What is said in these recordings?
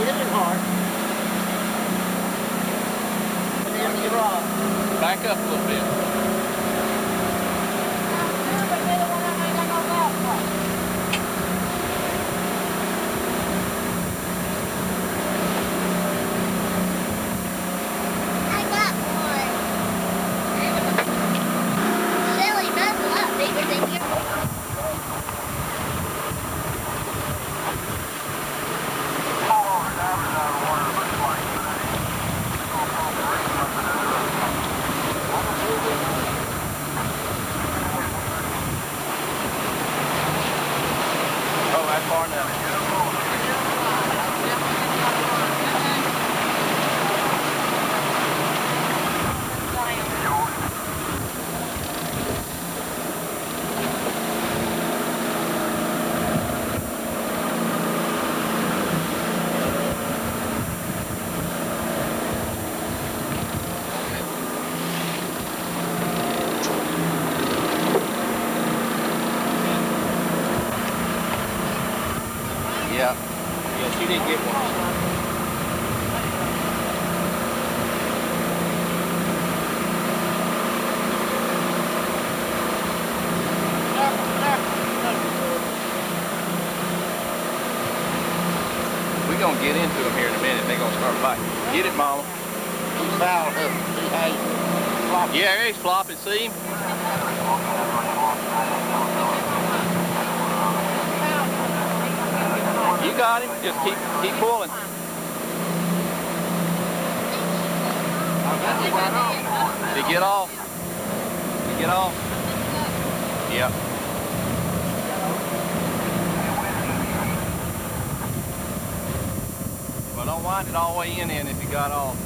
hitting hard. And then you drop. Back up a little bit. Far enough. Yeah. Yeah, she didn't get one. We're going to get into them here in a minute. They're going to start fighting. Get it, Mama. He's fouled up. He's flopping. Yeah, he's flopping. See him? You got him. Just keep pulling. Did he get off? Did he get off? Yep. Well, don't wind it all the way in if you got off.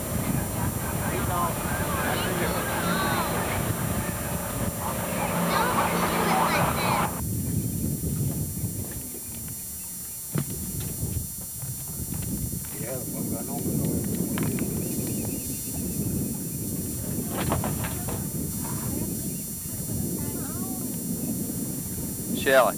Shelley.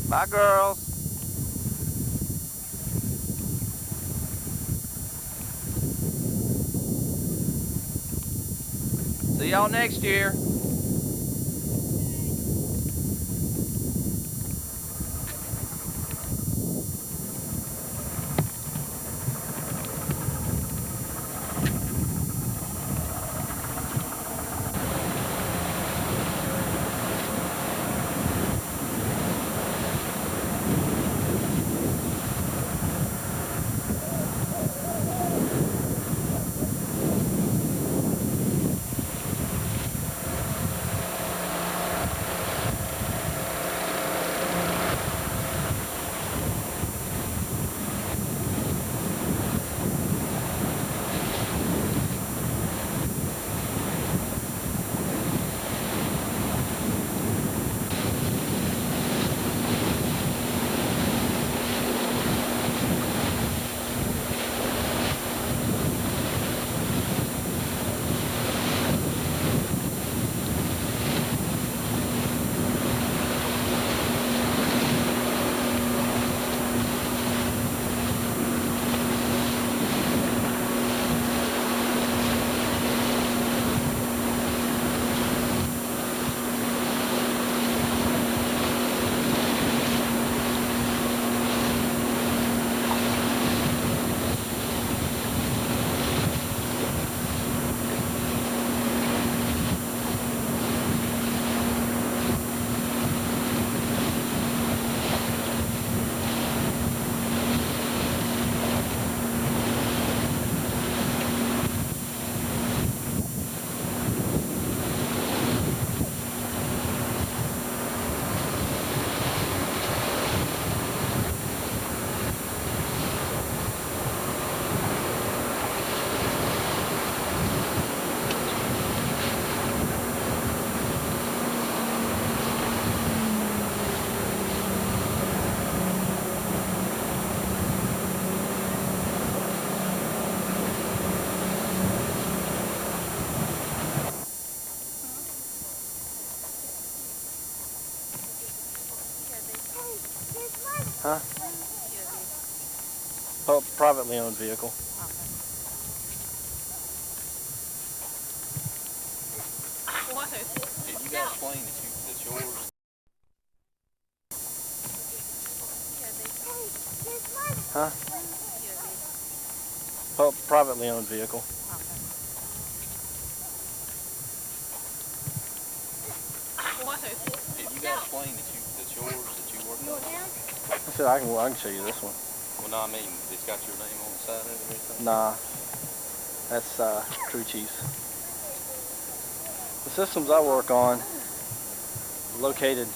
Bye, girls. See y'all next year. Huh? Oh, privately owned vehicle. What? Did you guys explain that's yours? Huh? Oh, privately owned vehicle. What? Did you guys explain that's yours, that you work on? I said I can show you this one. Well, no, I mean, it's got your name on the side of it or anything? Nah, that's crew chief's. The systems I work on located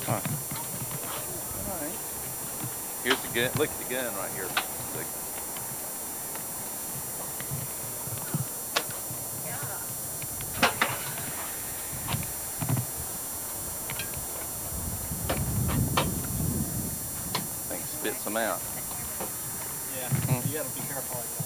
Huh. All right. Here's the gun. Look at the gun right here. Look. I think it spits them out. Yeah, you gotta be careful like that.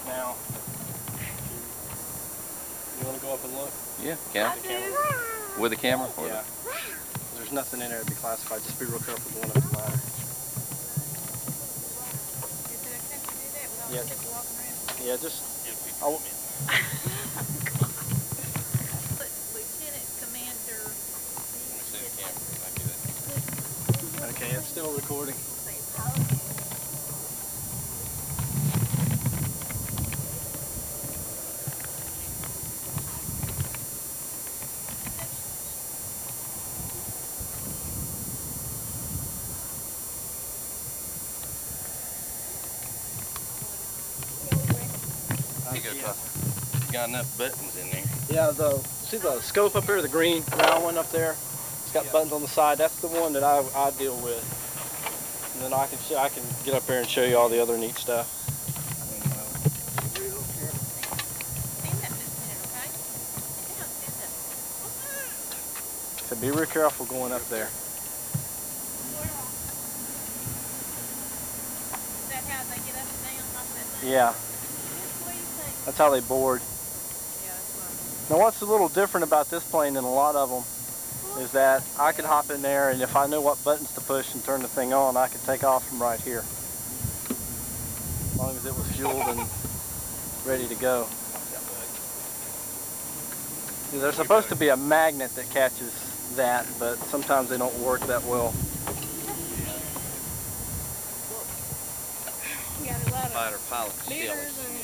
Now, you want to go up and look? Yeah, can. With the camera? Or Yeah. There's nothing in there to be classified. Just be real careful going up the ladder. Yeah. Yeah, just. Lieutenant Commander. Let me see the camera. Might be that. Okay, it's still recording. You got enough buttons in there. Yeah, see the scope up here, the green round one up there? It's got buttons on the side. That's the one that I deal with. And then I can get up here and show you all the other neat stuff. So be real careful going up there. Is that how they get up and down like that? Yeah. What do you think? That's how they board. Yeah, that's Now what's a little different about this plane than a lot of them is that I could hop in there, and if I know what buttons to push and turn the thing on, I could take off from right here. As long as it was fueled and ready to go. There's supposed to be a magnet that catches that, but sometimes they don't work that well. You got a lot of Fighter pilot meters skills. and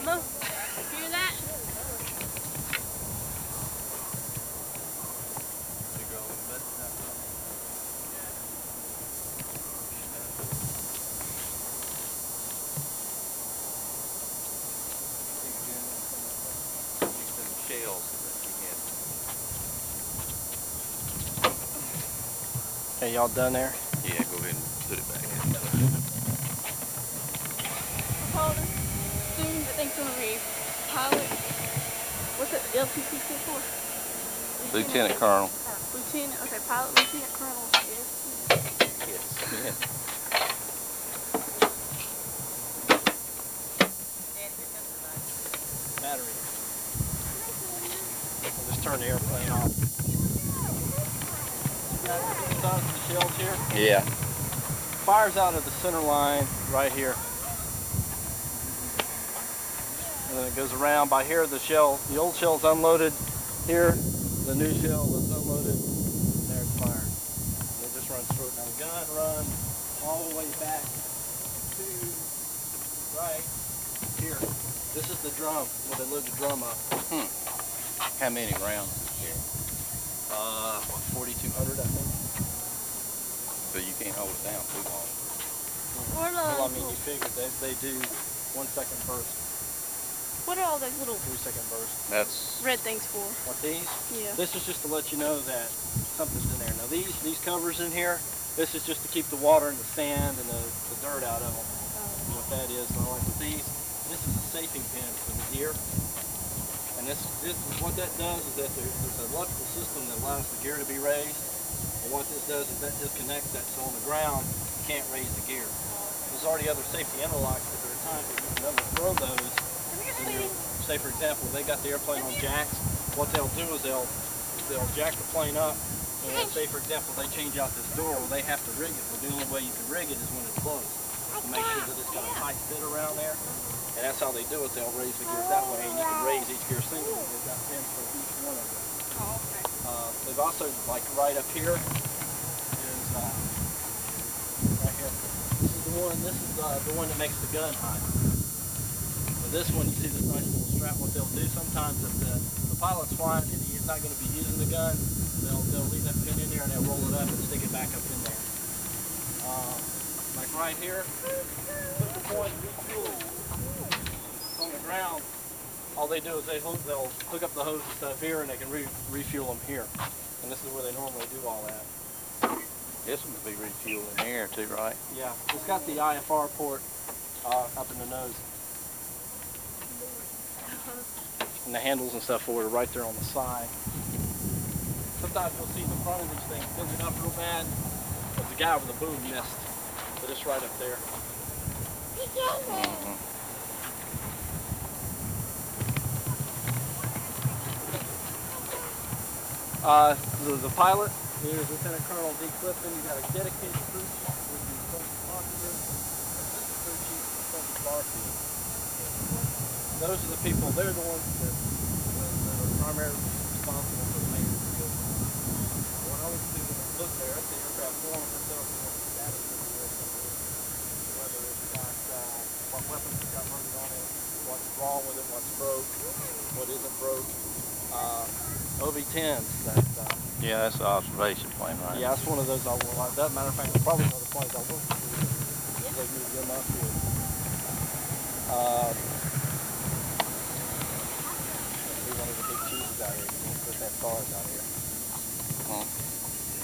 Mama, hear that? Okay, y'all done there? Yeah, go ahead and put it back in. Holden, soon the thing's gonna be pilot. What's it, LPC stand for? Lieutenant Colonel. Lieutenant, okay, pilot Lieutenant Colonel. Yes. Yes. Battery. I'll just turn the airplane off. The shells here? Yeah. Fires out of the center line right here. And then it goes around by here. The old shell's unloaded here. The new shell is unloaded. And there's fire. And it just runs through it. Now the gun runs all the way back to right here. This is the drum where they load the drum up. How many rounds is here? What, 4,200, I think. So you can't hold it down too long. Well, I mean, you figure they do 1 second burst, What are all those little 3 second burst. That's red things for? What, these? Yeah. This is just to let you know that something's in there. Now these covers in here, this is just to keep the water and the sand and the dirt out of them. What that is, I like with these, this is a safing pin for the deer. And this what that does is that there's an electrical system that allows the gear to be raised. And what this does is that disconnects that, so on the ground you can't raise the gear. There's already other safety interlocks, but there are times that you can overthrow those. Say for example, they got the airplane on jacks. What they'll do is they'll jack the plane up, and say for example they change out this door, well, they have to rig it. Well, the only way you can rig it is when it's closed, to make sure that it's got a tight fit around there. And that's how they do it. They'll raise the gears that way, and you can raise each gear singly. They've got pins for each one of them. Oh, okay. They've also, like right up here, is right here. This is the one that makes the gun hide. This one, you see this nice little strap. What they'll do sometimes, if the pilot's flying and he's not going to be using the gun, they'll leave that pin in there and they'll roll it up and stick it back up in there. Like right here, put the point refueling on the ground. All they do is they'll hook up the hose and stuff here, and they can refuel them here. And this is where they normally do all that. this one would be refueled in here too, right? Yeah, it's got the IFR port up in the nose. And the handles and stuff for it are right there on the side. Sometimes you'll see the front of these things bending up real bad. But the guy with the boom missed. But it's right up there. Mm-hmm. The pilot is Lieutenant Colonel D. Clifton. You got a dedicated crew chief with the sponsor, assistant crew chief, and bar chief. Those are the people, they're the ones that are primarily responsible for the maintenance of the aircraft. What I would do is look there at the aircraft form and tell them what the status of the aircraft is. Whether it's got, what weapons it's got loaded on it, what's wrong with it, what's broke, what isn't broke. OV-10s, Yeah, that's the observation plane, right? yeah, that's one of those I will like. That matter of fact, it's probably one of the planes I will they move them up here. One of the big cheeses out here. You don't put that cars out here.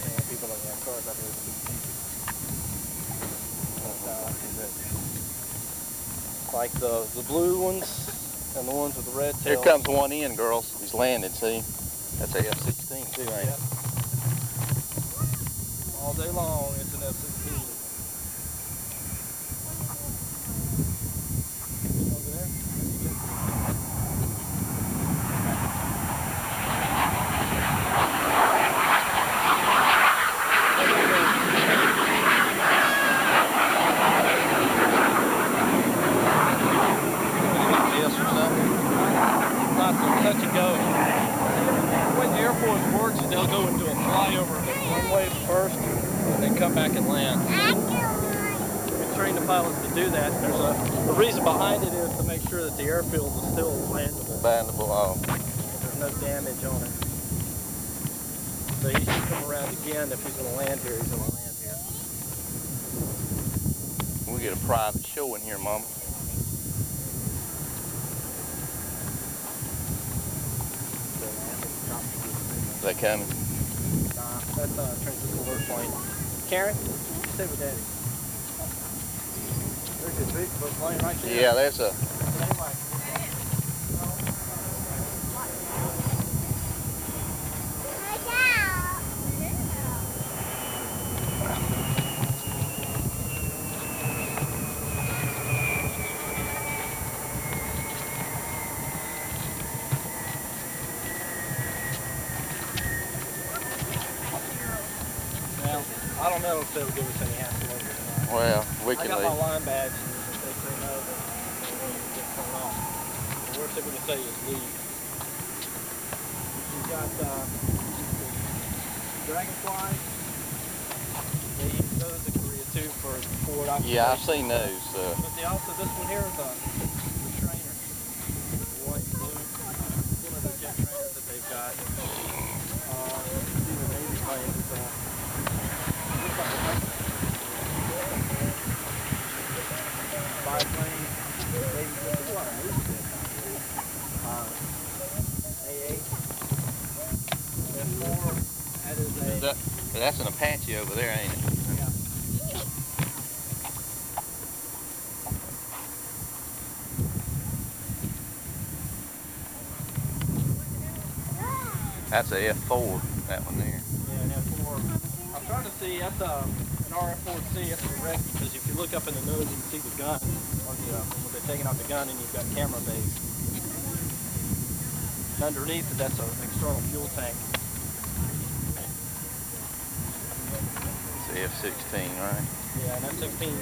And people don't have cars out here with big cheeses. Like the blue ones and the ones with the red tails. Here comes one in, girls. He's landed, see? That's a F-16 too, ain't it? All day long, it's an F-16. Over there? Yes or something? Not so touch and go. The way the Air Force works is they'll go into a flyover of the runway first, and then come back and land. We train the pilots to do that. The reason behind it is to make sure that the airfield is still landable. Bandable, oh. There's no damage on it. So he should come around again if he's going to land here. He's going to land here. We get a private show in here, Mama. Is that coming? Nah, that's a transitional alert plane. Karen, stay with Daddy. There's a big plane right there. Yeah, there's a... Anyway. I don't know if they'll give us any hassle over it or not. Well, we can I got leave. my line badge, and if they say no, then we'll get thrown off. The worst they're going to say is leave. You've got dragonflies. They use those in Korea too for forward operation. Yeah, I've seen those. But they also, this one here is the trainer. White and blue. One of the jet trainers that they've got. biplane. It's looks like a biplane. They do a lot of movies in A8, F4. That is a. That's an Apache over there, ain't it? Yeah. That's a F4, that one there. Yeah, an F4. I'm trying to see, that's an RF4C, that's a wreck, because if you look up in the nose, you can see the gun, or when they're taking out the gun, and you've got camera base. And underneath it, that's an external fuel tank. It's a F-16, right? Yeah, an F-16.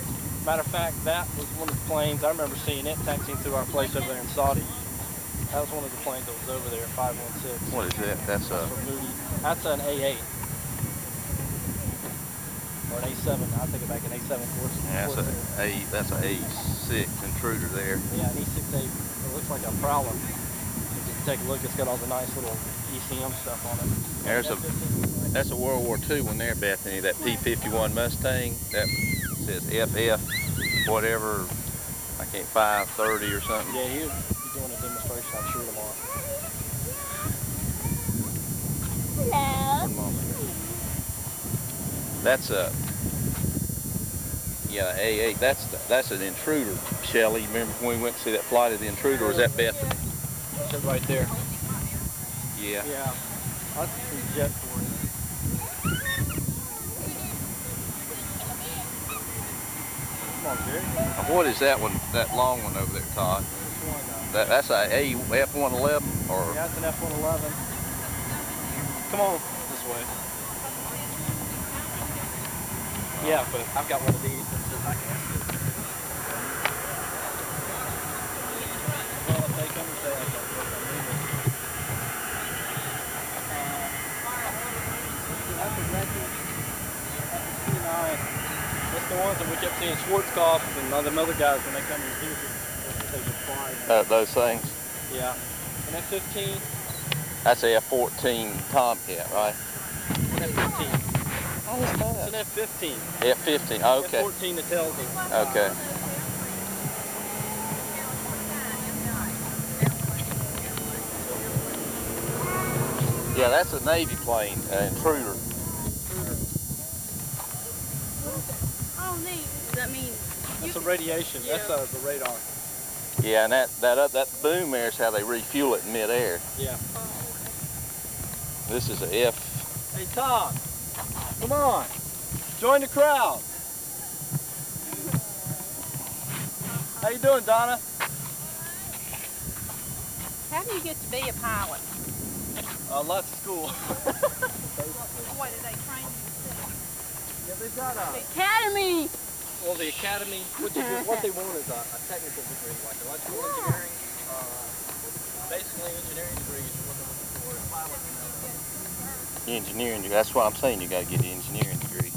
Matter of fact, that was one of the planes, I remember seeing it taxiing through our place over there in Saudi. That was one of the planes that was over there, 516. What is that? That's a... That's an A8. Or an A7. I'll take it back, an A7 course. Yeah, that's an A6 intruder there. Yeah, an E68. It looks like a Prowler. If you take a look, it's got all the nice little ECM stuff on it. That's a World War II one there, Bethany. That P-51 Mustang. That says FF whatever. I can't 530 or something. Yeah, he's doing a demonstration, I'm sure, tomorrow. Hello. One moment. That's a A8. That's an intruder, Shelley. Remember when we went to see that flight of the intruder? Or was that Bethany? It's right there. Yeah. Yeah. That's the jet for it. Come on, Jerry. What is that one? That long one over there, Todd? That's a F-111 or? Yeah, it's an F-111. Come on this way. Yeah, but I've got one of these that says I can't see. Well, if they come and say I can't see, I'm leaving. That's a record. That's a C9. That's the ones that we kept seeing Schwarzkopf and all them other guys when they come and use it. They just fly. Those things? Yeah. An F-15. That's a F-14 Tomcat, right? An F-15. What is that? It's an F-15. F-15, oh, okay. F-14 that tells us. Okay. Yeah, that's a Navy plane, intruder. Oh, neat. Does that mean? That's a radiation. Yeah. That's the radar. Yeah, and that boom there is how they refuel it in midair. Yeah. This is a F. Hey, Todd. Come on. Join the crowd. How you doing, Donna? How do you get to be a pilot? Lots of school. What, do they train you? Yeah, they've got Academy. well, the academy, what they want is a technical degree, like electrical engineering, basically engineering degrees is what they're looking for, pilot. Engineering, that's why I'm saying you got to get an engineering degree.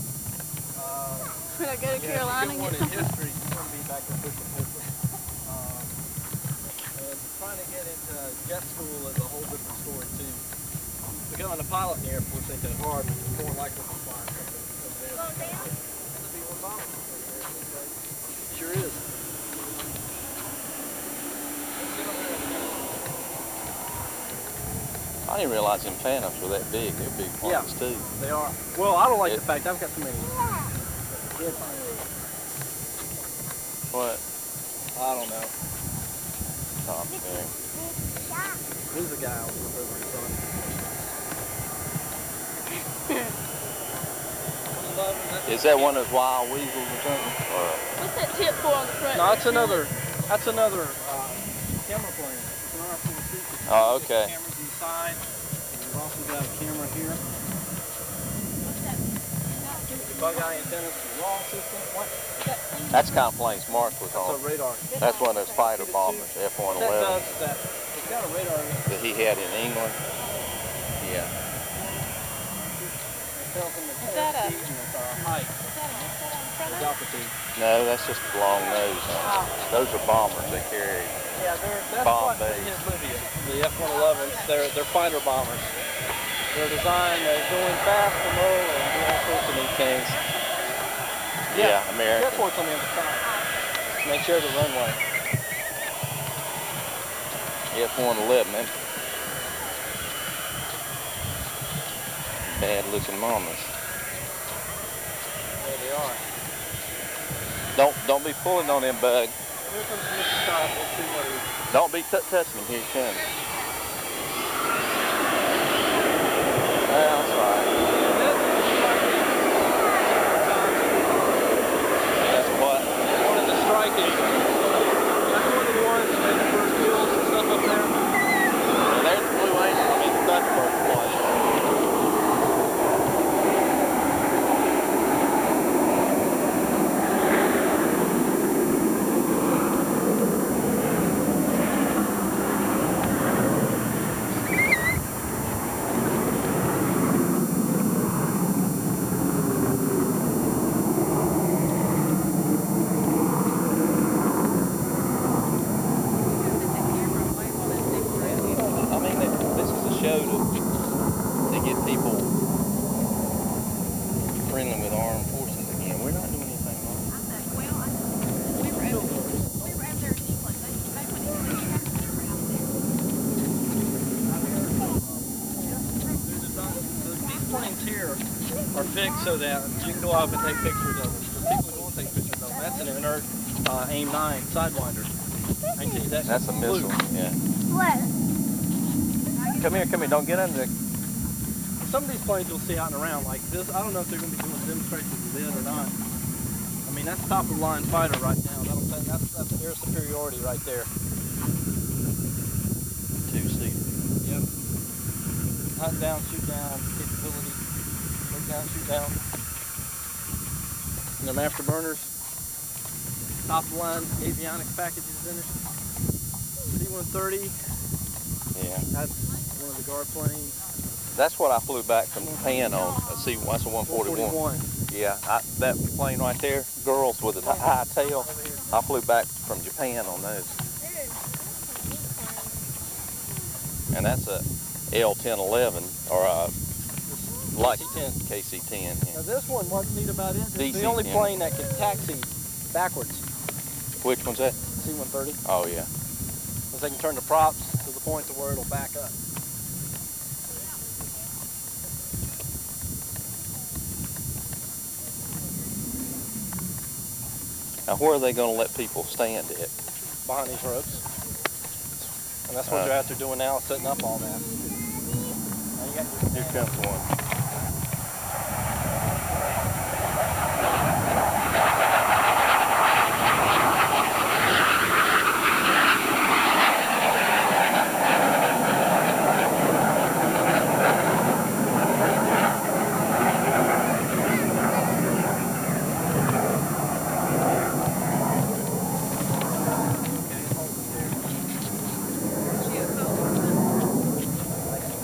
When I go to Carolina. If you get one in history, you're going to be back to Bishop History. And trying to get into jet school is a whole different story, too. Becoming a pilot in the Air Force ain't that hard, but it's more likely to find something over there. It's a B-1 bomber. Sure is. I didn't realize them Phantoms were that big. They're big planes too. They are. Well, I don't like the fact I've got so many. What? I don't know. Tom, yeah. Who's the guy over in front? Is that one of those wild weasels or something? Or What's that tip for on the front? No, that's another camera plane. It's an RF-4C. Oh, okay. Cameras inside. And we've also got a camera here. The bug eye antennas for the raw system. What? that's the kind of planes Mark was That's a on. radar. That's one of those fighter bombers, That F-111, does that. It's got a radar in it. that he had in England. Yeah. It tells them the that a- speed and its height. Is that a headset on the front Its of it? altitude. No, that's just a long nose. Those are bombers they carry. Yeah, that's Bomb what base. hit Libya. The F-111s, they're fighter bombers. They're designed to go in fast and low and do all sorts of neat things. Yeah, American. Careful what's on the other side. Make sure the runway. F-111, man. Bad looking mamas. There they are. Don't be pulling on them, bug. Here comes Mr. Scott. Let's see what he... Don't be touching him. Here he comes. That's right. That's what? One of the striking. That's one of the ones that made the first wheels and stuff up there. And there's the Blue Angel. I mean, Thunderbird flying. To get people friendly with armed forces again. We're not doing anything wrong. We were out there in England. Back when he was These planes here are fixed so that you can go up and take pictures of them. For people who don't take pictures of them, that's an inert AIM-9 Sidewinder. I can tell you that. That's a missile. Yeah. What? Come here. Don't get under there. Some of these planes you'll see out and around like this. I don't know if they're going to be doing demonstrations with it or not. I mean, that's top of the line fighter right now. That's air superiority right there. Two-seater. Yep. Hunt down, shoot down capability. Look down, shoot down. And them afterburners. Top of the line avionics packages in it. C-130. Yeah. That's one of the guard planes. That's what I flew back from Japan on. That's a 141. Yeah, that plane right there, girls with a high tail. I flew back from Japan on those. And that's a L-1011 or a like KC-10. KC-10. Yeah. Now this one, what's neat about it, it's DC, the only yeah. plane that can taxi backwards. Which one's that? C-130. Oh yeah. Because they can turn the props to the point to where it'll back up. Now where are they going to let people stand at? Behind these ropes. And that's what they're out there doing now, setting up all that. Now you got Here comes one.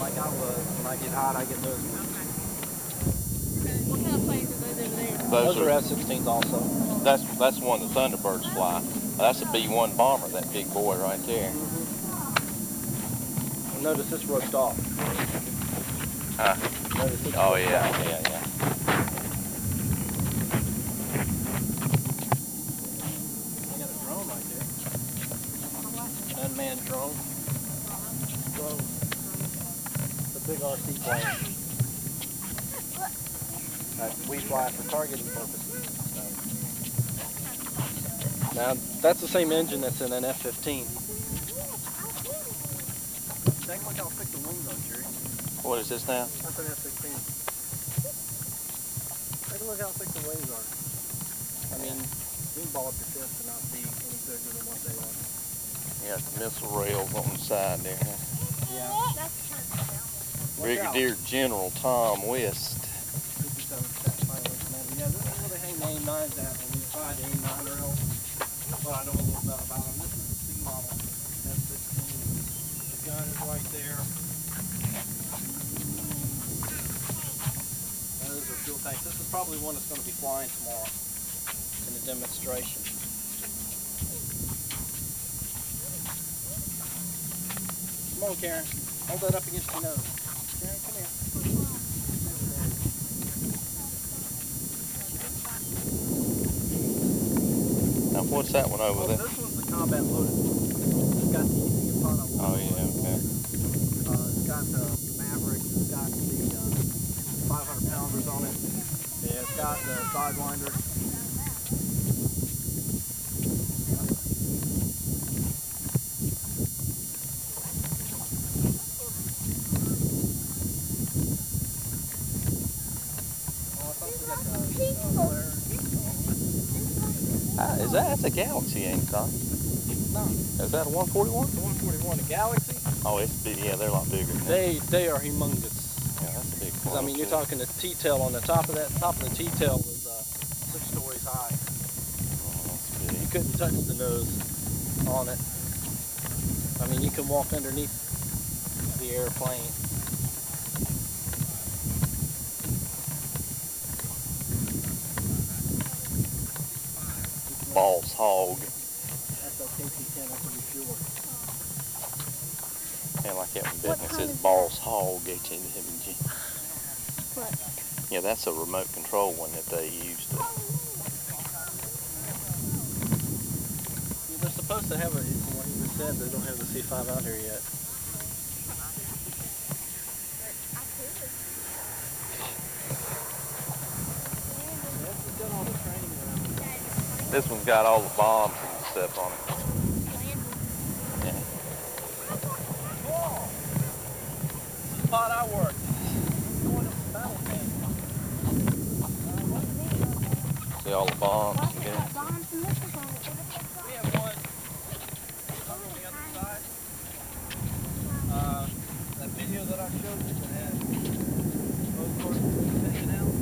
like I was. When I get hot, I get those. What kind of planes are those over there? Those are F-16s also. That's one the Thunderbirds fly. That's a B-1 bomber, that big boy right there. Notice this roped off. Huh? Notice this Oh roped yeah, off. yeah. They got a drone right there. Unmanned drone. Drone. It's a big RC plane. We fly for targeting purposes. Now, that's the same engine that's in an F-15. Take a look how thick the wings are, Jerry. What is this now? That's an F-16. Take a look how thick the wings are. I mean, you can ball up your fist and not be any bigger than what they are. Yeah, the missile rails on the side there. Huh? Yeah. Brigadier General Tom West. 57% final command. Yeah, this is where they hang the AIM-9s at when we fly the AIM-9 rails. What I know a little bit about them. This is the C model F-16. The gun is right there. And those are fuel tanks. This is probably one that's going to be flying tomorrow in a demonstration. Come on, Karen. Hold that up against your nose. Karen, come here. What's that one over there? This one's the combat loaded. It's got the Apollo. Oh yeah, okay. It's got the Maverick. It's got the 500 pounders on it. Yeah, it's got the Sidewinder. That's a Galaxy, ain't it, Tom? No. Is that a 141? The 141, the Galaxy. Oh, it's big. Yeah, they're a lot bigger. They are humongous. Yeah, that's a big one. Because I mean, you're talking the T-tail on the top of that. Top of the T-tail was 6 stories high. Oh, that's big. You couldn't touch the nose on it. I mean, you can walk underneath the airplane. Boss hog. That's okay, KC-10, that's a refueler. Kind of like that one, What Bethany. It kind says is Boss Hog, H-A-W-G. What? Yeah, that's a remote control one that they used. They're supposed to have a, from what you just said, they don't have the C5 out here yet. This one's got all the bombs and stuff on it. Yeah. This is the spot I worked. See all the bombs and We guns. have bombs and missiles on it. We have one on the other side. That video that I showed you that had both parts taken out.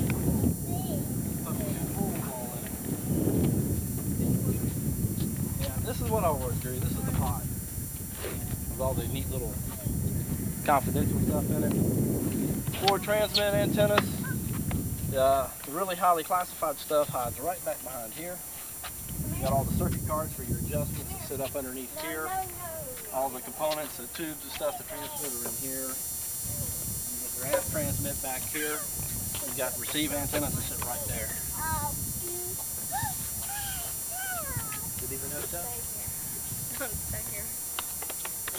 Yeah, this is what I worked, Drew. This is the pod. With all the neat little confidential stuff in it. 4 transmit antennas. The really highly classified stuff hides right back behind here. You got all the circuit cards for your adjustments that sit up underneath here. All the components, the tubes and stuff to transmit are in here. You get your aft transmit back here. You got receive antennas that sit right there. Did you even notice that?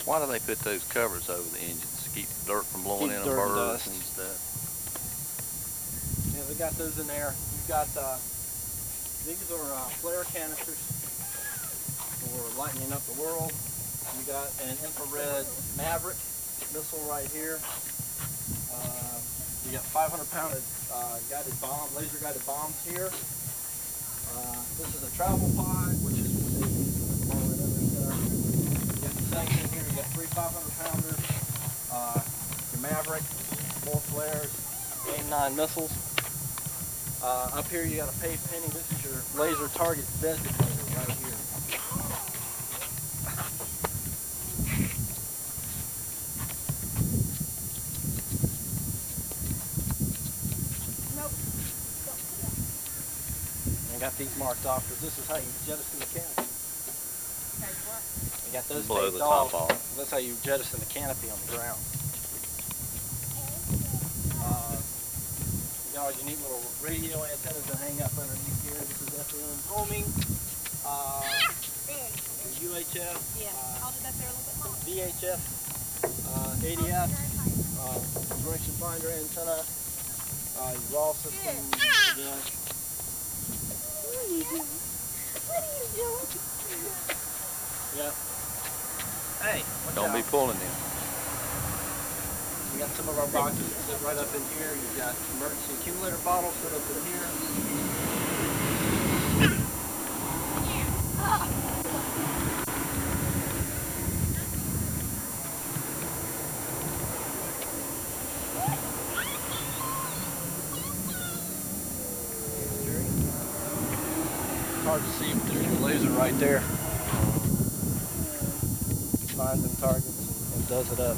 Why do they put those covers over the engines to keep dirt from blowing Keep in dirt and and birds dust. and stuff? Yeah, they got those in there. You've got these are flare canisters for lightening up the world. You got an infrared Maverick missile right here. You got 500-pound guided bomb, laser guided bombs here. This is a travel pod, which is what they use for all that other stuff. You got the same thing here. You got 3 500-pounders, your Maverick, more flares, AIM-9 missiles. Up here you got a pave penny. This is your laser target designator right here. I got these marked off because this is how you jettison the canopy. You got those Blow taped the top off. off. That's how you jettison the canopy on the ground. You got all your neat little radio antennas that hang up underneath here. This is FM homing. UHF. VHF. ADF. Vibration finder antenna. Your raw system. Yeah. What are you doing? What are you doing? Yeah. Hey, Don't be pulling them. We got some of our boxes that sit right up in here. You've got emergency accumulator bottles sit up in here. It's hard to see, but there's your laser right there. Finds and targets and does it up.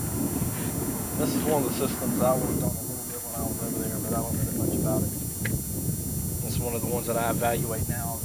This is one of the systems I worked on a little bit when I was over there, but I don't know that much about it. It's one of the ones that I evaluate now